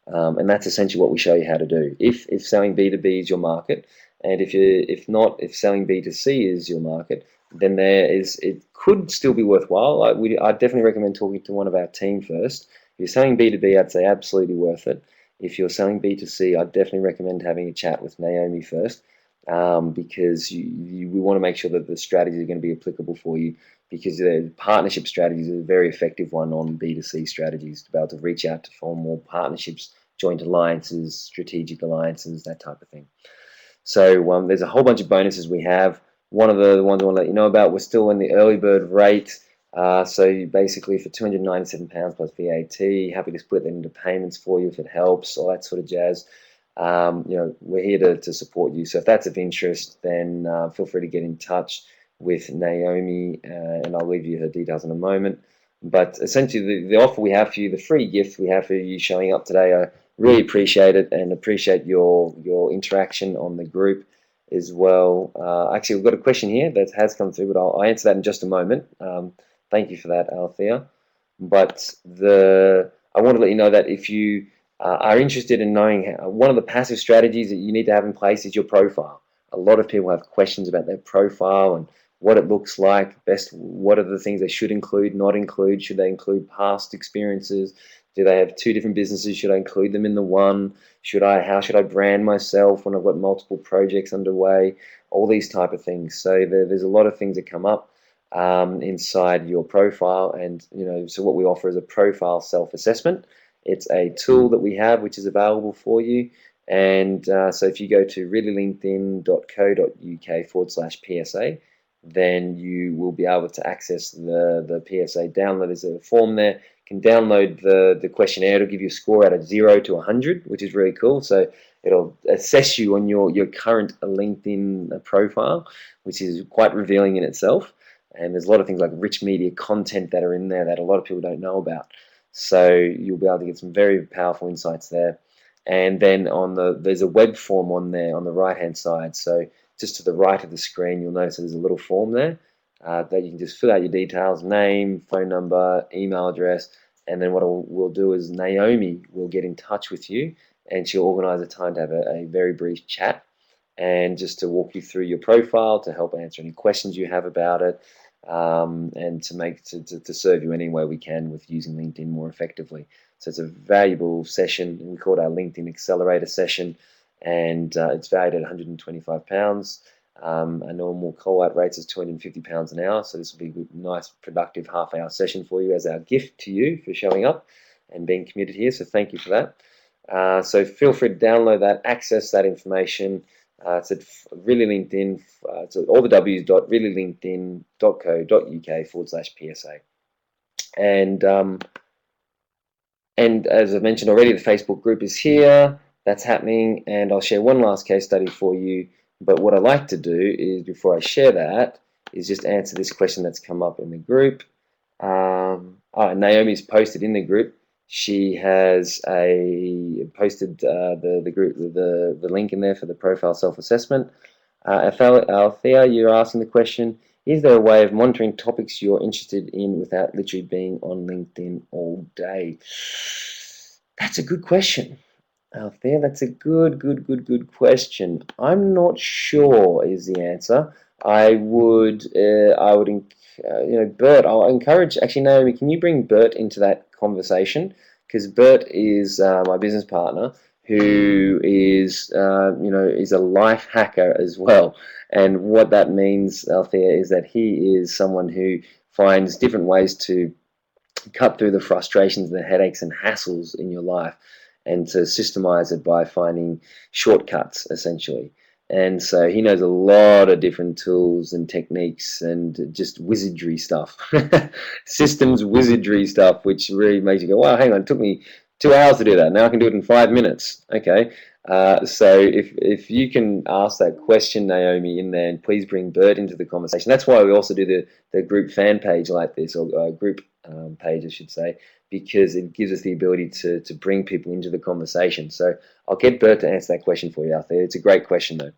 And that's essentially what we show you how to do. If selling B2B is your market, and if selling B2C is your market, then it could still be worthwhile. I'd definitely recommend talking to one of our team first. If you're selling B2B, I'd say absolutely worth it. If you're selling B2C, I'd definitely recommend having a chat with Naomi first, because we want to make sure that the strategies are going to be applicable for you, because the partnership strategies is a very effective one on B2C strategies, to be able to reach out to form more partnerships, joint alliances, strategic alliances, that type of thing. So there's a whole bunch of bonuses we have. One of the ones I want to let you know about, we're still in the early bird rate. So basically for £297 plus VAT, happy to split that into payments for you if it helps, all that sort of jazz. We're here to support you. So if that's of interest, then feel free to get in touch with Naomi, and I'll leave you her details in a moment. But essentially, the offer we have for you, the free gift we have for you showing up today, I really appreciate it, and appreciate your interaction on the group as well. Actually, we've got a question here that has come through, but I'll answer that in just a moment. Thank you for that, Althea. But I want to let you know that if you are interested in knowing one of the passive strategies that you need to have in place is your profile. A lot of people have questions about their profile and what it looks like, what are the things they should include, not include, should they include past experiences, do they have two different businesses, should I include them in the one, how should I brand myself when I've got multiple projects underway, all these type of things. So there's a lot of things that come up inside your profile, and so what we offer is a profile self-assessment. It's a tool that we have which is available for you, and so if you go to reallylinkedin.co.uk/PSA, then you will be able to access the PSA download. There's a form there. You can download the questionnaire. It'll give you a score out of 0 to 100, which is really cool. So it'll assess you on your current LinkedIn profile, which is quite revealing in itself. And there's a lot of things like rich media content that are in there that a lot of people don't know about. So you'll be able to get some very powerful insights there. And then there's a web form on there on the right-hand side. So just to the right of the screen, you'll notice there's a little form there that you can just fill out your details, name, phone number, email address, and then what we'll do is Naomi will get in touch with you, and she'll organize a time to have a very brief chat, and just to walk you through your profile, to help answer any questions you have about it, and to serve you any way we can with using LinkedIn more effectively. So it's a valuable session, and we call it our LinkedIn Accelerator session, and it's valued at £125. A normal call-out rate is £250 an hour, so this will be a nice, productive half-hour session for you as our gift to you for showing up and being committed here, so thank you for that. So feel free to download that, access that information. It's at Really LinkedIn, it's at all the w's.reallylinkedin.co.uk/PSA. And as I mentioned already, the Facebook group is here. That's happening, and I'll share one last case study for you. But what I like to do is, before I share that, is just answer this question that's come up in the group. Naomi's posted in the group. She has posted the link in there for the profile self-assessment. Althea, you're asking the question: is there a way of monitoring topics you're interested in without literally being on LinkedIn all day? That's a good question, Althea. That's a good question. I'm not sure is the answer. Bert, I'll encourage, actually, Naomi, can you bring Bert into that conversation? Because Bert is my business partner, who is is a life hacker as well. And what that means, Althea, is that he is someone who finds different ways to cut through the frustrations, the headaches and hassles in your life, and to systemize it by finding shortcuts, essentially. And so he knows a lot of different tools and techniques and just wizardry stuff, systems wizardry stuff, which really makes you go, wow, hang on, it took me 2 hours to do that. Now I can do it in 5 minutes. Okay. So if you can ask that question, Naomi, in there, and please bring Bert into the conversation. That's why we also do the group fan page like this, or group page, I should say, because it gives us the ability to bring people into the conversation. So I'll get Bert to answer that question for you out there. It's a great question, though.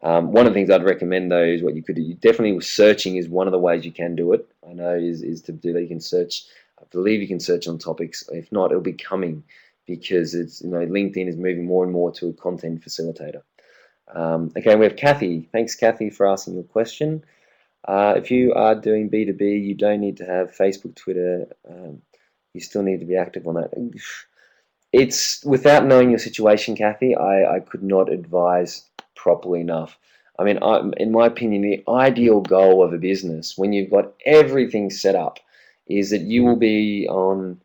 One of the things I'd recommend, though, is what you could do. Definitely searching is one of the ways you can do it. I know is to do that. You can search. I believe you can search on topics. If not, it'll be coming, because it's, LinkedIn is moving more and more to a content facilitator. Okay, we have Kathy. Thanks, Kathy, for asking your question. If you are doing B2B, you don't need to have Facebook, Twitter. You still need to be active on that. It's without knowing your situation, Kathy, I could not advise properly enough. I mean, in my opinion, the ideal goal of a business, when you've got everything set up, is that you will be on,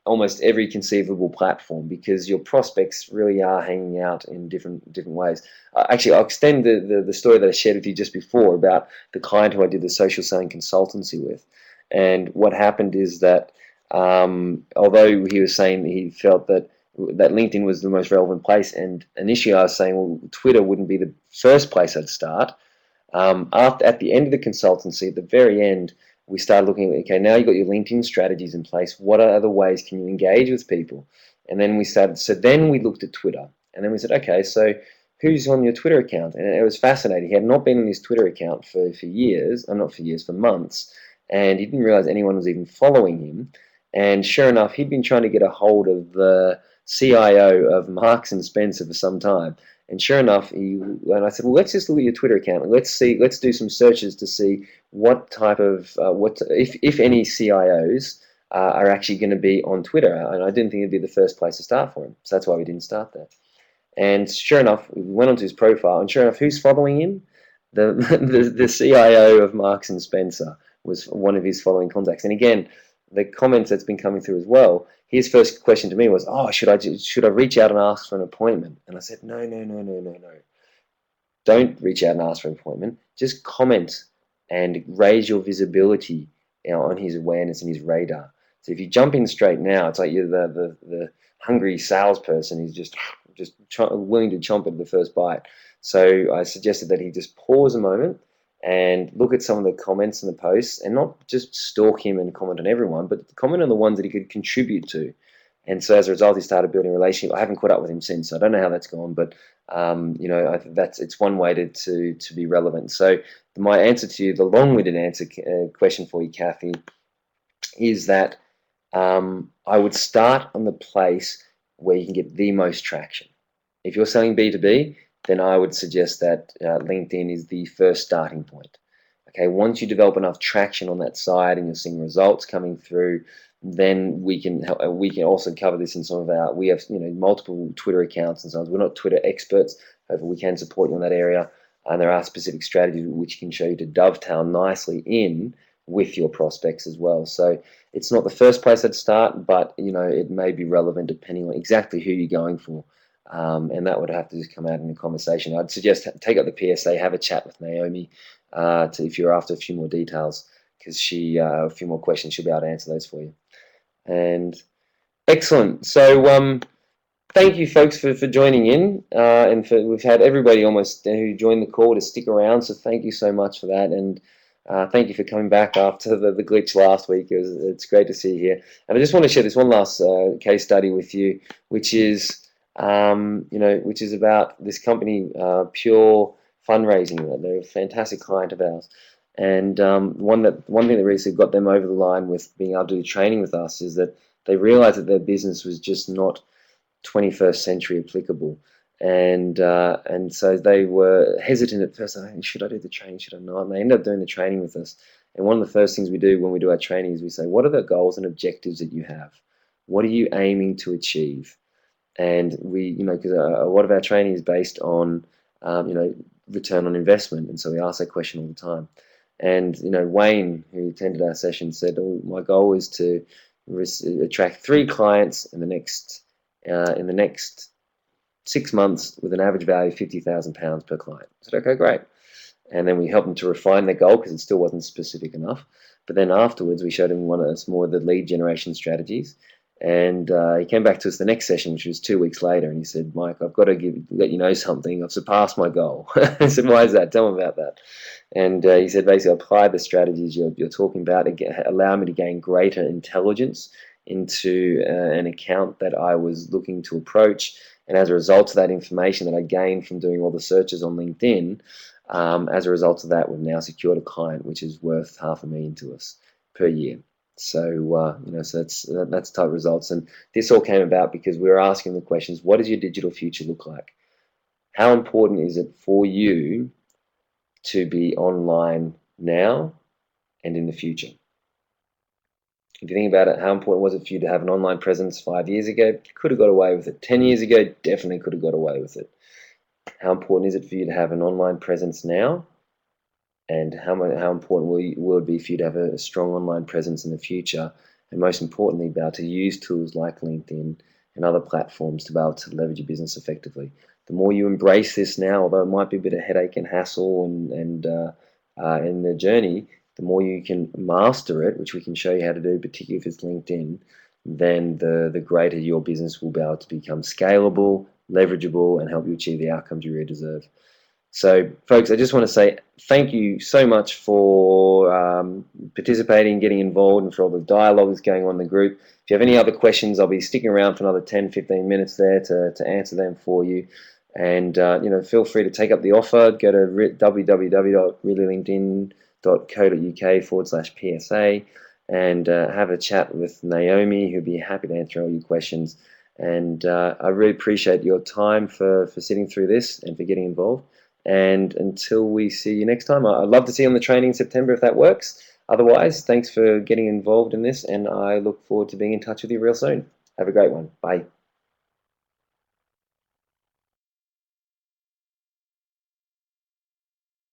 almost every conceivable platform, because your prospects really are hanging out in different ways. Actually, I'll extend the story that I shared with you just before about the client who I did the social selling consultancy with. And what happened is that although he was saying that he felt that LinkedIn was the most relevant place, and initially I was saying, well, Twitter wouldn't be the first place I'd start. At the end of the consultancy, at the very end, we started looking at, okay, now you've got your LinkedIn strategies in place. What other ways can you engage with people? And then then we looked at Twitter, and then we said, okay, so who's on your Twitter account? And it was fascinating. He had not been on his Twitter account for years, not for years, for months, and he didn't realize anyone was even following him. And sure enough, he'd been trying to get a hold of the CIO of Marks and Spencer for some time. And sure enough, and I said, well, let's just look at your Twitter account and let's do some searches to see what type of, if any CIOs are actually going to be on Twitter. And I didn't think it'd be the first place to start for him. So that's why we didn't start there. And sure enough, we went onto his profile, and sure enough, who's following him? The CIO of Marks and Spencer was one of his following contacts. And again, the comments that's been coming through as well, his first question to me was, oh, should I reach out and ask for an appointment? And I said, no. Don't reach out and ask for an appointment. Just comment and raise your visibility on his awareness and his radar. So if you jump in straight now, it's like you're the hungry salesperson who's just willing to chomp at the first bite. So I suggested that he just pause a moment and look at some of the comments in the posts, and not just stalk him and comment on everyone, but comment on the ones that he could contribute to. And so as a result, he started building a relationship. I haven't caught up with him since, so I don't know how that's gone, but I think it's one way to be relevant. So my answer to you, the long-winded question for you, Kathy, is that I would start on the place where you can get the most traction. If you're selling B2B, then I would suggest that LinkedIn is the first starting point. Okay, once you develop enough traction on that side and you're seeing results coming through, then we can also cover this in some of our, we have multiple Twitter accounts and so on. We're not Twitter experts, however we can support you in that area, and there are specific strategies which can show you to dovetail nicely in with your prospects as well. So it's not the first place I'd start, but it may be relevant depending on exactly who you're going for. And that would have to just come out in a conversation. I'd suggest take up the PSA, have a chat with Naomi if you're after a few more details, because a few more questions, she'll be able to answer those for you. And excellent. So thank you, folks, for joining in, and we've had everybody almost who joined the call to stick around. So thank you so much for that, and thank you for coming back after the glitch last week. It's great to see you here. And I just want to share this one last case study with you, which is which is about this company, Pure Fundraising. They're a fantastic client of ours. And one thing that really got them over the line with being able to do training with us is that they realized that their business was just not 21st century applicable. And so they were hesitant at first. Should I do the training? Should I not? And they ended up doing the training with us. And one of the first things we do when we do our training is we say, what are the goals and objectives that you have? What are you aiming to achieve? And we, because a lot of our training is based on, return on investment. And so we ask that question all the time. And, Wayne, who attended our session, said, oh, my goal is to attract 3 clients in the next 6 months with an average value of £50,000 per client. I said, okay, great. And then we helped them to refine their goal because it still wasn't specific enough. But then afterwards, we showed him one of us more of the lead generation strategies. And he came back to us the next session, which was 2 weeks later, and he said, Mike, I've got to let you know something. I've surpassed my goal. I said, why is that? Tell me about that. And he said, basically, apply the strategies you're talking about, allow me to gain greater intelligence into an account that I was looking to approach. And as a result of that information that I gained from doing all the searches on LinkedIn, as a result of that, we've now secured a client which is worth $500,000 to us per year. So so that's type of results, and this all came about because we were asking the questions: what does your digital future look like? How important is it for you to be online now and in the future? If you think about it, how important was it for you to have an online presence 5 years ago? You could have got away with it. 10 years ago, definitely could have got away with it. How important is it for you to have an online presence now? And how important will it be for you to have a strong online presence in the future? And most importantly, be able to use tools like LinkedIn and other platforms to be able to leverage your business effectively. The more you embrace this now, although it might be a bit of headache and hassle and in the journey, the more you can master it, which we can show you how to do, particularly if it's LinkedIn, then the greater your business will be able to become scalable, leverageable, and help you achieve the outcomes you really deserve. So, folks, I just want to say thank you so much for participating, getting involved, and for all the dialogue that's going on in the group. If you have any other questions, I'll be sticking around for another 10, 15 minutes there to answer them for you. And, feel free to take up the offer. Go to www.reallylinkedin.co.uk/PSA and have a chat with Naomi, who'll be happy to answer all your questions. And I really appreciate your time for sitting through this and for getting involved. And until we see you next time, I'd love to see you on the training in September if that works. Otherwise, thanks for getting involved in this, and I look forward to being in touch with you real soon. Have a great one. Bye.